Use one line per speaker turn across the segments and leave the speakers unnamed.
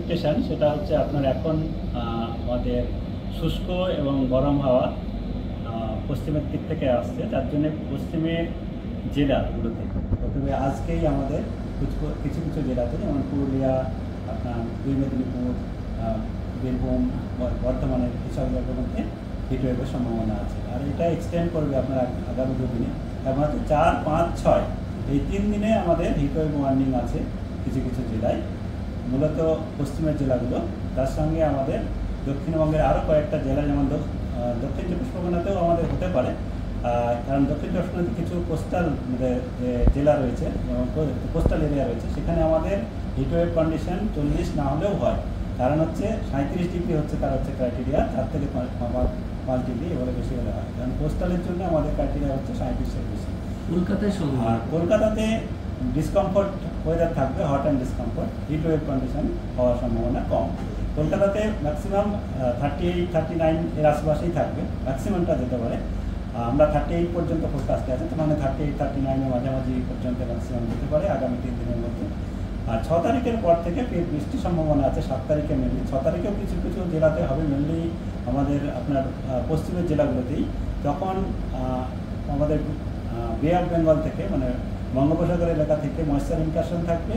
Expectation সেটা হচ্ছে আপনার এখন আমাদের শুষ্ক এবং গরম হাওয়া পশ্চিমের দিক থেকে আসছে, যার জন্য পশ্চিমের জেলাগুলোতে প্রথমে আজকেই আমাদের কিছু কিছু জেলাতে, যেমন পুরুলিয়া, আপনার দুই মেদিনীপুর, বীরভূম, বর্ধমানের এসব জায়গার মধ্যে হিটওয়েভের সম্ভাবনা আছে। আর এটা এক্সটেন্ড করবে আপনার আগামী দুদিনে, তার মধ্যে 4, 5, 6 এই 3 দিনে আমাদের হিটওয়েভ ওয়ার্নিং আছে কিছু কিছু জেলায়, মূলত পশ্চিমের জেলাগুলো। তার সঙ্গে আমাদের দক্ষিণবঙ্গের আরও কয়েকটা জেলা, যেমন দক্ষিণ চব্বিশ পরগনাতেও আমাদের হতে পারে, কারণ দক্ষিণ চব্বিশ পরগনাতে কিছু কোস্টাল জেলা রয়েছে, যেমন কোস্টাল এরিয়া রয়েছে, সেখানে আমাদের হিটওয়েভ কন্ডিশন 40 না হলেও হয়। কারণ হচ্ছে 37 ডিগ্রি হচ্ছে তার হচ্ছে ক্রাইটেরিয়া, 4 থেকে 5 ডিগ্রি এবারে বেশি হলে হয়। কারণ কোস্টালের জন্য আমাদের ক্রাইটেরিয়া হচ্ছে 37-এর বেশি। আর কলকাতাতে ডিসকমফোর্ট ওয়েদার থাকবে, hot and discomfort, heatwave condition হওয়ার সম্ভাবনা কম। কলকাতাতে ম্যাক্সিমাম 38, 39 এর আশেপাশেই থাকবে, ম্যাক্সিমামটা যেতে পারে। আমরা 38 পর্যন্ত ফোরকাস্টে আছে, তার মানে 38, 39 এর মাঝামাঝি পর্যন্ত ম্যাক্সিমাম যেতে পারে আগামী 3 দিনের মধ্যে। আর 6 তারিখের পর থেকে ফের বৃষ্টির সম্ভাবনা আছে, 7 তারিখে মেনলি। 6 তারিখেও কিছু কিছু জেলাতে হবে, মেনলি আমাদের আপনার পশ্চিমের জেলাগুলোতেই। তখন আমাদের বে অফ বেঙ্গল থেকে, মানে বঙ্গোপসাগর এলাকা থেকে ময়েশ্চার ইনকারশন থাকবে,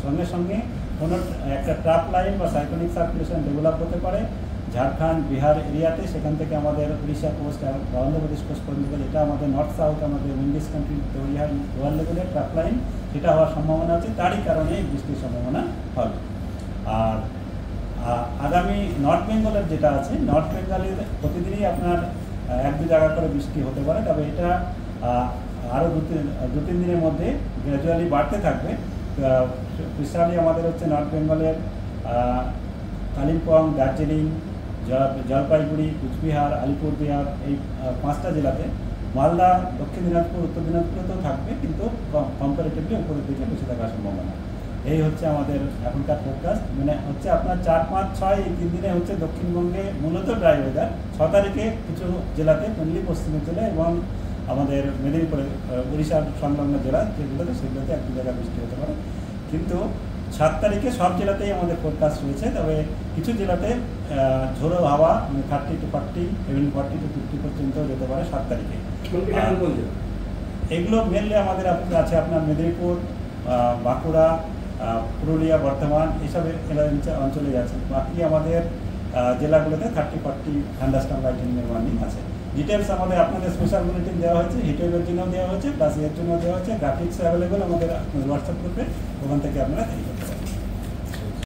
সঙ্গে সঙ্গে কোনো একটা ট্রাপ লাইন বা সাইক্লোনিক সার্কুলেশন ডেভেলপ হতে পারে ঝাড়খণ্ড, বিহার এরিয়াতে। সেখান থেকে আমাদের উড়িষ্যা কোস্ট, অন্ধ্রপ্রদেশ কোস্ট পর্যন্ত, যেটা আমাদের নর্থ সাউথ আমাদের উইন্ডিজ কান্ট্রি তৈরি হয়, লোয়ার লেভেলের ট্রাপ লাইন, সেটা হওয়ার সম্ভাবনা আছে। তারই কারণে বৃষ্টির সম্ভাবনা হবে। আর আগামী নর্থ বেঙ্গলের যেটা আছে, নর্থ বেঙ্গলের প্রতিদিনই আপনার 1-2 জায়গা করে বৃষ্টি হতে পারে, তবে এটা আরও 2-3 দিনের মধ্যে গ্র্যাজুয়ালি বাড়তে থাকবে। স্পেশালি আমাদের হচ্ছে নর্থ বেঙ্গলের কালিম্পং, দার্জিলিং, জলপাইগুড়ি, কুচবিহার, আলিপুরদুয়ার, এই 5টা জেলাতে। মালদা, দক্ষিণ দিনাজপুর, উত্তর দিনাজপুরেতেও থাকবে, কিন্তু কম্পারেটিভলি উপরের দিকে বেশি থাকার সম্ভাবনা। এই হচ্ছে আমাদের এখনকার ফোরকাস্ট। মানে হচ্ছে আপনার 4, 5, 6 এই 3 দিনে হচ্ছে দক্ষিণবঙ্গে মূলত ড্রাই ওয়েদার। 6 তারিখে কিছু জেলাতে, মেনলি পশ্চিমের জেলা এবং আমাদের মেদিনীপুরে উড়িষ্যার সংলগ্ন জেলা যেগুলোতে, সেগুলোতে 1-2 জায়গায় বৃষ্টি হতে পারে। কিন্তু 7 তারিখে সব জেলাতেই আমাদের ফোরকাস্ট রয়েছে, তবে কিছু জেলাতে ঝোড়ো হাওয়া 30 to 40, even 40 to 50 পর্যন্ত যেতে পারে 7 তারিখে। এগুলো মেনলি আমাদের আছে আপনার মেদিনীপুর, বাঁকুড়া, পুরুলিয়া, বর্ধমান, এইসব অঞ্চলে আছে। বাকি আমাদের জেলাগুলোতে 30-40 থান্ডারস্টর্ম লাইটনিংয়ের ওয়ার্নিং আছে। ডিটেলস আমাদের আপনাদের স্পেশাল বুলেটিন দেওয়া হয়েছে, হিটওয়েভের জন্য দেওয়া হয়েছে, প্লাস এর জন্য দেওয়া হয়েছে। গ্রাফিক্স অ্যাভেলেবেল আমাদের হোয়াটসঅ্যাপ গ্রুপে, ওখান থেকে আপনারা